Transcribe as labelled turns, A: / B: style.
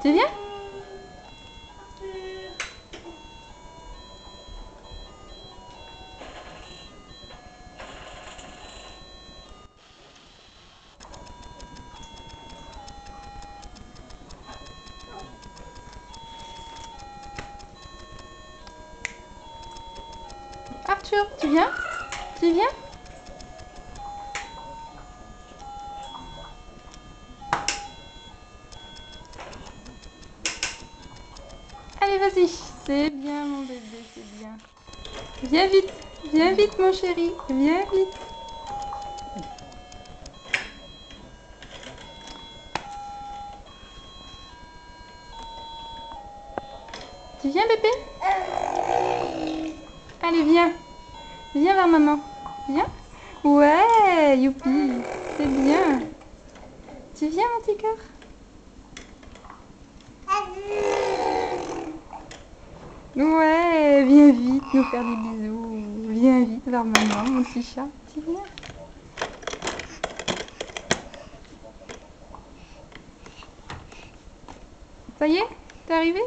A: Tu viens? Arthur, tu viens? Tu viens? Allez, vas-y. C'est bien, mon bébé, c'est bien. Viens vite, mon chéri. Viens vite. Tu viens, bébé? Allez, viens. Viens vers maman. Viens. Ouais, youpi. C'est bien. Tu viens, mon petit cœur? Ouais, viens vite nous faire des bisous. Viens vite vers maman, mon petit chat. Tu viens? Ça y est? T'es arrivé?